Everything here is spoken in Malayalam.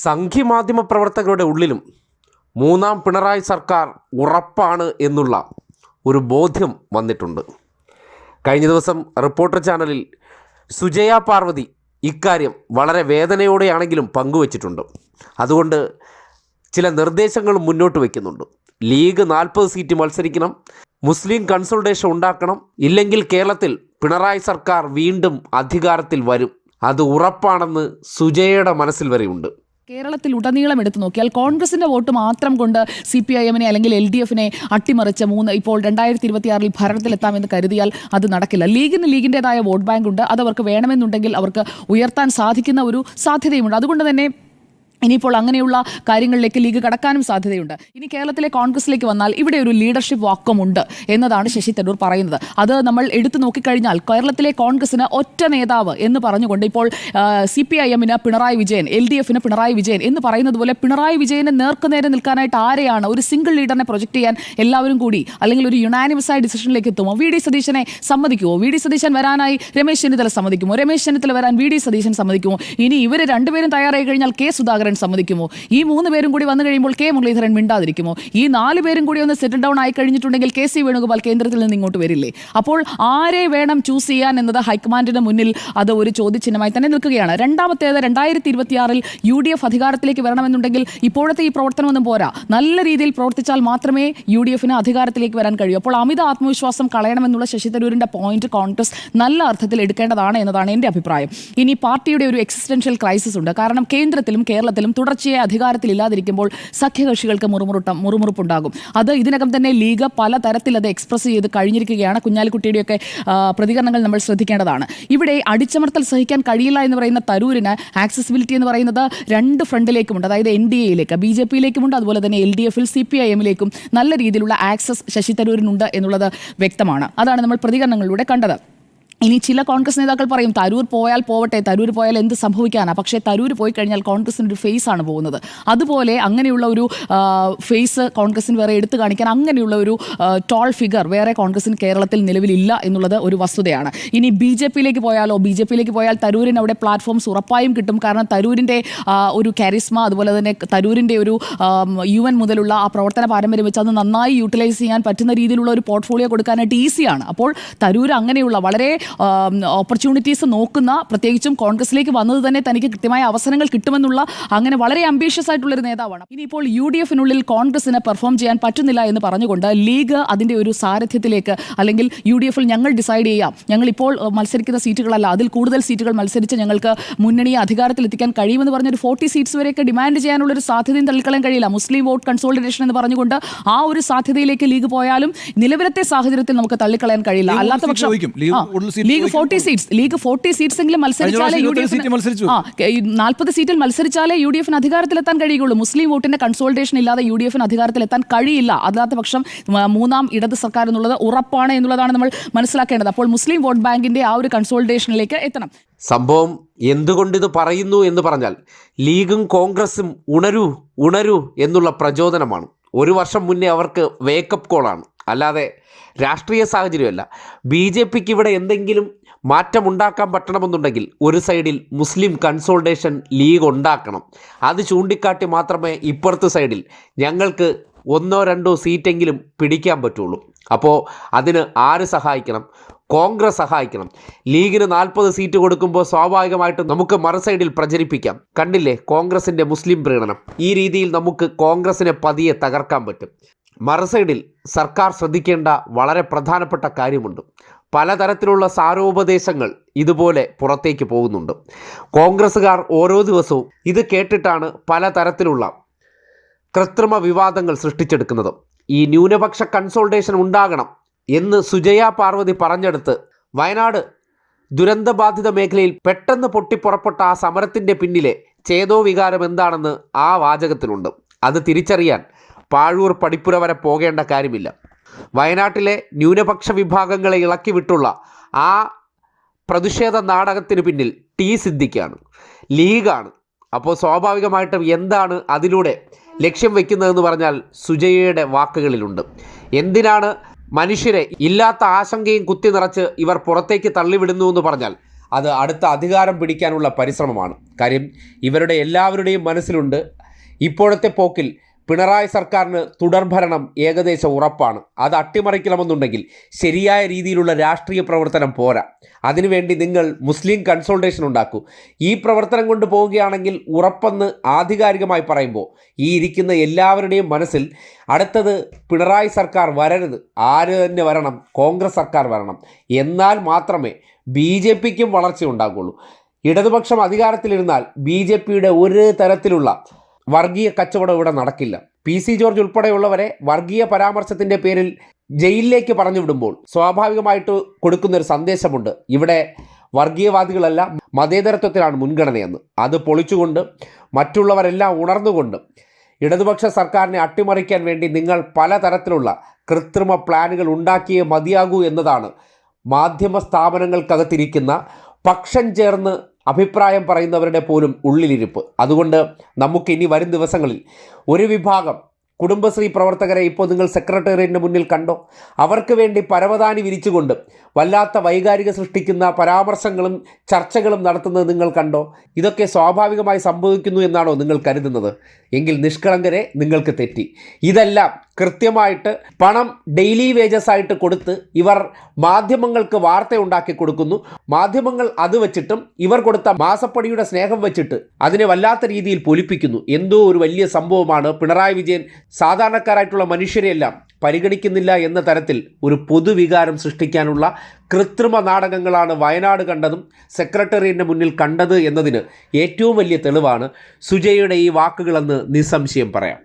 സംഘിമാധ്യമ പ്രവർത്തകരുടെ ഉള്ളിലും മൂന്നാം പിണറായി സർക്കാർ ഉറപ്പാണ് എന്നുള്ള ഒരു ബോധ്യം വന്നിട്ടുണ്ട്. കഴിഞ്ഞ ദിവസം റിപ്പോർട്ടർ ചാനലിൽ സുജയ പാർവതി ഇക്കാര്യം വളരെ വേദനയോടെയാണെങ്കിലും പങ്കുവച്ചിട്ടുണ്ട്. അതുകൊണ്ട് ചില നിർദ്ദേശങ്ങളും മുന്നോട്ട് വയ്ക്കുന്നുണ്ട്. ലീഗ് 40 സീറ്റ് മത്സരിക്കണം, മുസ്ലിം കൺസോൾട്ടേഷൻ ഉണ്ടാക്കണം, ഇല്ലെങ്കിൽ കേരളത്തിൽ പിണറായി സർക്കാർ വീണ്ടും അധികാരത്തിൽ വരും, അത് ഉറപ്പാണെന്ന് സുജയയുടെ മനസ്സിൽ വരെയുണ്ട്. കേരളത്തിൽ ഉടനീളം എടുത്തു നോക്കിയാൽ കോൺഗ്രസിന്റെ വോട്ട് മാത്രം കൊണ്ട് CPIM അല്ലെങ്കിൽ LDFനെ അട്ടിമറിച്ച ഇപ്പോൾ 2026 ഭരണത്തിലെത്താമെന്ന് കരുതിയാൽ അത് നടക്കില്ല. ലീഗിൻ്റെതായ വോട്ട് ബാങ്ക് ഉണ്ട്, അത് അവർക്ക് വേണമെന്നുണ്ടെങ്കിൽ അവർക്ക് ഉയർത്താൻ സാധിക്കുന്ന ഒരു സാധ്യതയുമുണ്ട്. അതുകൊണ്ട് തന്നെ ഇനിയിപ്പോൾ അങ്ങനെയുള്ള കാര്യങ്ങളിലേക്ക് ലീഗ് കടക്കാനും സാധ്യതയുണ്ട്. ഇനി കേരളത്തിലെ കോൺഗ്രസിലേക്ക് വന്നാൽ ഇവിടെ ഒരു ലീഡർഷിപ്പ് വാക്വമുണ്ട് എന്നതാണ് ശശി തരൂർ പറയുന്നത്. അത് നമ്മൾ എടുത്തു നോക്കിക്കഴിഞ്ഞാൽ കേരളത്തിലെ കോൺഗ്രസിന് ഒറ്റ നേതാവ് എന്ന് പറഞ്ഞുകൊണ്ട് ഇപ്പോൾ CPIMന് പിണറായി വിജയൻ, LDFന് പിണറായി വിജയൻ എന്ന് പറയുന്നത് പോലെ പിണറായി വിജയനെ നേർക്കുനേരെ നിൽക്കാനായിട്ട് ആരെയാണ് ഒരു സിംഗിൾ ലീഡറിനെ പ്രൊജക്ട് ചെയ്യാൻ എല്ലാവരും കൂടി അല്ലെങ്കിൽ ഒരു യുണാനിമസ് ആയ ഡിസിഷനിലേക്ക് എത്തുമോ? VD സതീശനെ സമ്മതിക്കുമോ? VD സതീശൻ വരാനായി രമേശ് ചെന്നിത്തല സമ്മതിക്കുമോ? രമേശ് ചെന്നിത്തല വരാൻ VD സതീശൻ സമ്മതിക്കുമോ? ഇനി ഇവർ രണ്ടുപേരും തയ്യാറായി കഴിഞ്ഞാൽ K സുധാകരൻ സമ്മതിക്കുമോ? ഈ 3 പേരും കൂടി വന്നു കഴിയുമ്പോൾ K മുരളീധരൻ മിണ്ടാതിരിക്കുമോ? ഈ 4 പേരും കൂടി ഒന്ന് സെറ്റിൽ ഡൗൺ ആയി കഴിഞ്ഞിട്ടുണ്ടെങ്കിൽ KC വേണുഗോപാൽ കേന്ദ്രത്തിൽ നിന്ന് ഇങ്ങോട്ട് വരില്ലേ? അപ്പോൾ ആരെ വേണം ചൂസ് ചെയ്യാൻ എന്നത് ഹൈക്കമാൻഡിന് മുന്നിൽ അത് ഒരു ചോദ്യചിഹ്നമായി തന്നെ നിൽക്കുകയാണ്. രണ്ടാമത്തേത് 2026 UDF അധികാരത്തിലേക്ക് വരണമെന്നുണ്ടെങ്കിൽ ഇപ്പോഴത്തെ ഈ പ്രവർത്തനമൊന്നും പോരാ. നല്ല രീതിയിൽ പ്രവർത്തിച്ചാൽ മാത്രമേ UDFന് അധികാരത്തിലേക്ക് വരാൻ കഴിയൂ. അപ്പോൾ അമിത ആത്മവിശ്വാസം കളയണമെന്നുള്ള ശശി തരൂരിന്റെ പോയിന്റ് കോൺഗ്രസ് നല്ല അർത്ഥത്തിൽ എടുക്കേണ്ടതാണ് എന്നതാണ് എൻ്റെ അഭിപ്രായം. ഇനി പാർട്ടിയുടെ ഒരു എക്സിസ്റ്റൻഷ്യൽ ക്രൈസിസ് ഉണ്ട്. കാരണം കേന്ദ്രത്തിലും കേരളത്തിലും തുടർച്ചയായി അധികാരത്തിലില്ലാതിരിക്കുമ്പോൾ സഖ്യകക്ഷികൾക്ക് മുറുമുറുപ്പുണ്ടാകും. അത് ഇതിനകം തന്നെ ലീഗ് പലതരത്തിൽ അത് എക്സ്പ്രസ് ചെയ്ത് കഴിഞ്ഞിരിക്കുകയാണ്. കുഞ്ഞാലിക്കുട്ടിയുടെയൊക്കെ പ്രതികരണങ്ങൾ നമ്മൾ ശ്രദ്ധിക്കേണ്ടതാണ്. ഇവിടെ അടിച്ചമർത്തൽ സഹിക്കാൻ കഴിയില്ല എന്ന് പറയുന്ന തരൂരിന് ആക്സസിബിലിറ്റി എന്ന് പറയുന്നത് 2 ഫ്രണ്ടിലേക്കുമുണ്ട്. അതായത് NDAയിലേക്ക്, BJPയിലേക്കുമുണ്ട്, അതുപോലെ തന്നെ LDFിൽ CPIMലേക്കും നല്ല രീതിയിലുള്ള ആക്സസ് ശശി തരൂരിനുണ്ട് എന്നുള്ളത് വ്യക്തമാണ്. അതാണ് നമ്മൾ പ്രതികരണങ്ങളിലൂടെ കണ്ടത്. ഇനി ചില കോൺഗ്രസ് നേതാക്കൾ പറയും തരൂർ പോയാൽ പോവട്ടെ, തരൂർ പോയാൽ എന്ത് സംഭവിക്കാനാണ്? പക്ഷേ തരൂർ പോയി കഴിഞ്ഞാൽ കോൺഗ്രസിൻ്റെ ഒരു ഫേസ് ആണ് പോകുന്നത്. അതുപോലെ അങ്ങനെയുള്ള ഒരു ഫേസ് കോൺഗ്രസിന് വേറെ എടുത്തു കാണിക്കാൻ അങ്ങനെയുള്ള ഒരു ടോൾ ഫിഗർ വേറെ കോൺഗ്രസിന് കേരളത്തിൽ നിലവിലില്ല എന്നുള്ളത് ഒരു വസ്തുതയാണ്. ഇനി BJPയിലേക്ക് പോയാലോ? BJPയിലേക്ക് പോയാൽ തരൂരിന് അവിടെ പ്ലാറ്റ്ഫോംസ് ഉറപ്പായും കിട്ടും. കാരണം തരൂരിൻ്റെ ഒരു കാരിസ്മ, അതുപോലെ തന്നെ തരൂരിൻ്റെ ഒരു UN മുതലുള്ള ആ പ്രവർത്തന പാരമ്പര്യം വെച്ച് അത് നന്നായി യൂട്ടിലൈസ് ചെയ്യാൻ പറ്റുന്ന രീതിയിലുള്ള ഒരു പോർട്ട്ഫോളിയോ കൊടുക്കാനായിട്ട് ഈസിയാണ്. അപ്പോൾ തരൂർ അങ്ങനെയുള്ള വളരെ ഓപ്പർച്യൂണിറ്റീസ് നോക്കുന്ന, പ്രത്യേകിച്ചും കോൺഗ്രസിലേക്ക് വന്നത് തന്നെ തനിക്ക് കൃത്യമായ അവസരങ്ങൾ കിട്ടുമെന്നുള്ള അങ്ങനെ വളരെ അംബീഷ്യസ് ആയിട്ടുള്ളൊരു നേതാവാണ്. ഇനിയിപ്പോൾ UDFിനുള്ളിൽ കോൺഗ്രസിന് പെർഫോം ചെയ്യാൻ പറ്റുന്നില്ല എന്ന് പറഞ്ഞുകൊണ്ട് ലീഗ് അതിൻ്റെ ഒരു സാരഥ്യത്തിലേക്ക്, അല്ലെങ്കിൽ UDFിൽ ഞങ്ങൾ ഡിസൈഡ് ചെയ്യാം, ഞങ്ങൾ ഇപ്പോൾ മത്സരിക്കുന്ന സീറ്റുകളല്ല അതിൽ കൂടുതൽ സീറ്റുകൾ മത്സരിച്ച് ഞങ്ങൾക്ക് മുന്നണിയെ അധികാരത്തിലെത്തിക്കാൻ കഴിയുമെന്ന് പറഞ്ഞൊരു 40 സീറ്റ്സ് വരെയൊക്കെ ഡിമാൻഡ് ചെയ്യാനുള്ളൊരു സാധ്യതയും തള്ളിക്കളയാൻ കഴിയില്ല. മുസ്ലിം വോട്ട് കൺസോളിഡേഷൻ എന്ന് പറഞ്ഞുകൊണ്ട് ആ ഒരു സാധ്യതയിലേക്ക് ലീഗ് പോയാലും നിലവിലത്തെ സാഹചര്യത്തിൽ നമുക്ക് തള്ളിക്കളയാൻ കഴിയില്ല. അല്ലാത്ത പക്ഷം ലീഗ് 40 സീറ്റ്സ് എങ്കിലും മത്സരിച്ചാലേ 40 സീറ്റിൽ മത്സരിച്ചാലേ UDFന് അധികാരത്തിലെത്താൻ കഴിയുള്ളൂ. മുസ്ലിം വോട്ടിന്റെ കൺസോൾട്ടേഷൻ ഇല്ലാതെ UDFന് അധികാരത്തിലെത്താൻ കഴിയില്ല. അല്ലാത്ത പക്ഷം 3ാം ഇടത് സർക്കാർ എന്നുള്ളത് ഉറപ്പാണ് എന്നുള്ളതാണ് നമ്മൾ മനസ്സിലാക്കേണ്ടത്. അപ്പോൾ മുസ്ലിം വോട്ട് ബാങ്കിന്റെ ആ ഒരു കൺസോൾട്ടേഷനിലേക്ക് എത്തണം. സംഭവം എന്തുകൊണ്ടിത് പറയുന്നു എന്ന് പറഞ്ഞാൽ ലീഗും കോൺഗ്രസും ഉണരൂ എന്നുള്ള പ്രചോദനമാണ്. 1 വർഷം മുന്നേ അവർക്ക് വേക്കപ്പ് കോളാണ്, അല്ലാതെ രാഷ്ട്രീയ സാഹചര്യമല്ല. BJPക്ക് ഇവിടെ എന്തെങ്കിലും മാറ്റമുണ്ടാക്കാൻ പറ്റണമെന്നുണ്ടെങ്കിൽ ഒരു സൈഡിൽ മുസ്ലിം കൺസോൾട്ടേഷൻ ലീഗ് ഉണ്ടാക്കണം. അത് ചൂണ്ടിക്കാട്ടി മാത്രമേ ഇപ്പുറത്തെ സൈഡിൽ ഞങ്ങൾക്ക് 1-2 സീറ്റെങ്കിലും പിടിക്കാൻ പറ്റുള്ളൂ. അപ്പോൾ അതിന് ആര് സഹായിക്കണം? കോൺഗ്രസ് സഹായിക്കണം. ലീഗിന് 40 സീറ്റ് കൊടുക്കുമ്പോൾ സ്വാഭാവികമായിട്ടും നമുക്ക് മറുസൈഡിൽ പ്രചരിപ്പിക്കാം, കണ്ടില്ലേ കോൺഗ്രസിൻ്റെ മുസ്ലിം പ്രീണനം. ഈ രീതിയിൽ നമുക്ക് കോൺഗ്രസിനെ പതിയെ തകർക്കാൻ പറ്റും. മറുസൈഡിൽ സർക്കാർ ശ്രദ്ധിക്കേണ്ട വളരെ പ്രധാനപ്പെട്ട കാര്യമുണ്ട്. പലതരത്തിലുള്ള സാരോപദേശങ്ങൾ ഇതുപോലെ പുറത്തേക്ക് പോകുന്നുണ്ട്. കോൺഗ്രസ്സുകാർ ഓരോ ദിവസവും ഇത് കേട്ടിട്ടാണ് പലതരത്തിലുള്ള കൃത്രിമ വിവാദങ്ങൾ സൃഷ്ടിച്ചെടുക്കുന്നത്. ഈ ന്യൂനപക്ഷ കൺസോൾട്ടേഷൻ ഉണ്ടാകണം എന്ന് സുജയ പാർവതി പറഞ്ഞെടുത്ത് വയനാട് ദുരന്തബാധിത മേഖലയിൽ പെട്ടെന്ന് പൊട്ടിപ്പുറപ്പെട്ട ആ സമരത്തിൻ്റെ പിന്നിലെ ചേതോവികാരം എന്താണെന്ന് ആ വാചകത്തിലുണ്ട്. അത് തിരിച്ചറിയാൻ പാഴൂർ പടിപ്പുര വരെ പോകേണ്ട കാര്യമില്ല. വയനാട്ടിലെ ന്യൂനപക്ഷ വിഭാഗങ്ങളെ ഇളക്കി വിട്ടുള്ള ആ പ്രതിഷേധ നാടകത്തിന് പിന്നിൽ സിദ്ദിഖാണ്, ലീഗാണ്. അപ്പോൾ സ്വാഭാവികമായിട്ടും എന്താണ് അതിലൂടെ ലക്ഷ്യം വയ്ക്കുന്നതെന്ന് പറഞ്ഞാൽ സുജയയുടെ വാക്കുകളിലുണ്ട്. എന്തിനാണ് മനുഷ്യരെ ഇല്ലാത്ത ആശങ്കയും കുത്തി നിറച്ച് ഇവർ പുറത്തേക്ക് തള്ളിവിടുന്നു എന്ന് പറഞ്ഞാൽ അത് അടുത്ത അധികാരം പിടിക്കാനുള്ള പരിശ്രമമാണ്. കാര്യം ഇവരുടെ എല്ലാവരുടെയും മനസ്സിലുണ്ട് ഇപ്പോഴത്തെ പോക്കിൽ പിണറായി സർക്കാരിന് തുടർഭരണം ഏകദേശം ഉറപ്പാണ്. അത് അട്ടിമറിക്കണമെന്നുണ്ടെങ്കിൽ ശരിയായ രീതിയിലുള്ള രാഷ്ട്രീയ പ്രവർത്തനം പോരാ. അതിനുവേണ്ടി നിങ്ങൾ മുസ്ലിം കൺസോൾട്ടേഷൻ ഉണ്ടാക്കൂ. ഈ പ്രവർത്തനം കൊണ്ട് പോവുകയാണെങ്കിൽ ഉറപ്പെന്ന് ആധികാരികമായി പറയുമ്പോൾ ഈ ഇരിക്കുന്ന എല്ലാവരുടെയും മനസ്സിൽ അടുത്തത് പിണറായി സർക്കാർ വരരുത്, ആര് തന്നെ വരണം, കോൺഗ്രസ് സർക്കാർ വരണം. എന്നാൽ മാത്രമേ BJPക്കും വളർച്ച ഉണ്ടാകുള്ളൂ. ഇടതുപക്ഷം അധികാരത്തിലിരുന്നാൽ BJPയുടെ ഒരു തരത്തിലുള്ള വർഗീയ കച്ചവടം ഇവിടെ നടക്കില്ല. PC ജോർജ് ഉൾപ്പെടെയുള്ളവരെ വർഗീയ പരാമർശത്തിൻ്റെ പേരിൽ ജയിലിലേക്ക് പറഞ്ഞു വിടുമ്പോൾ സ്വാഭാവികമായിട്ട് കൊടുക്കുന്നൊരു സന്ദേശമുണ്ട്, ഇവിടെ വർഗീയവാദികളല്ല, മതേതരത്വത്തിലാണ് മുൻഗണനയെന്ന്. അത് പൊളിച്ചുകൊണ്ട് മറ്റുള്ളവരെല്ലാം ഉണർന്നുകൊണ്ട് ഇടതുപക്ഷ സർക്കാരിനെ അട്ടിമറിക്കാൻ വേണ്ടി നിങ്ങൾ പലതരത്തിലുള്ള കൃത്രിമ പ്ലാനുകൾ ഉണ്ടാക്കിയേ മതിയാകൂ എന്നതാണ് മാധ്യമ സ്ഥാപനങ്ങൾക്കകത്തിരിക്കുന്ന പക്ഷം ചേർന്ന് അഭിപ്രായം പറയുന്നവരുടെ പോലും ഉള്ളിലിരിപ്പ്. അതുകൊണ്ട് നമുക്കിനി വരും ദിവസങ്ങളിൽ ഒരു വിഭാഗം കുടുംബശ്രീ പ്രവർത്തകരെ ഇപ്പോൾ നിങ്ങൾ സെക്രട്ടേറിയറ്റിന് മുന്നിൽ കണ്ടോ? അവർക്ക് വേണ്ടി പരവതാനി വിരിച്ചുകൊണ്ട് വല്ലാത്ത വൈകാരിക സൃഷ്ടിക്കുന്ന പരാമർശങ്ങളും ചർച്ചകളും നടത്തുന്നത് നിങ്ങൾ കണ്ടോ? ഇതൊക്കെ സ്വാഭാവികമായി സംഭവിക്കുന്നു എന്നാണോ നിങ്ങൾ കരുതുന്നത്? എങ്കിൽ നിഷ്കളങ്കരെ, നിങ്ങൾക്ക് തെറ്റി. ഇതെല്ലാം കൃത്യമായിട്ട് പണം ഡെയിലി വേജസ് ആയിട്ട് കൊടുത്ത് ഇവർ മാധ്യമങ്ങൾക്ക് വാർത്ത ഉണ്ടാക്കി കൊടുക്കുന്നു. മാധ്യമങ്ങൾ അത് വെച്ചിട്ടും ഇവർ കൊടുത്ത മാസപ്പടിയുടെ സ്നേഹം വെച്ചിട്ട് അതിനെ വല്ലാത്ത രീതിയിൽ പൊലിപ്പിക്കുന്നു. എന്തോ ഒരു വലിയ സംഭവമാണ്. പിണറായി വിജയൻ സാധാരണക്കാരായിട്ടുള്ള മനുഷ്യരെയെല്ലാം പരിഗണിക്കുന്നില്ല എന്ന തരത്തിൽ ഒരു പൊതുവികാരം സൃഷ്ടിക്കാനുള്ള കൃത്രിമ നാടകങ്ങളാണ് വയനാട് കണ്ടതും സെക്രട്ടേറിയറ്റിന് മുന്നിൽ കണ്ടത് എന്നതിന് ഏറ്റവും വലിയ തെളിവാണ് സുജയുടെ ഈ വാക്കുകളെന്ന് നിസ്സംശയം പറയാം.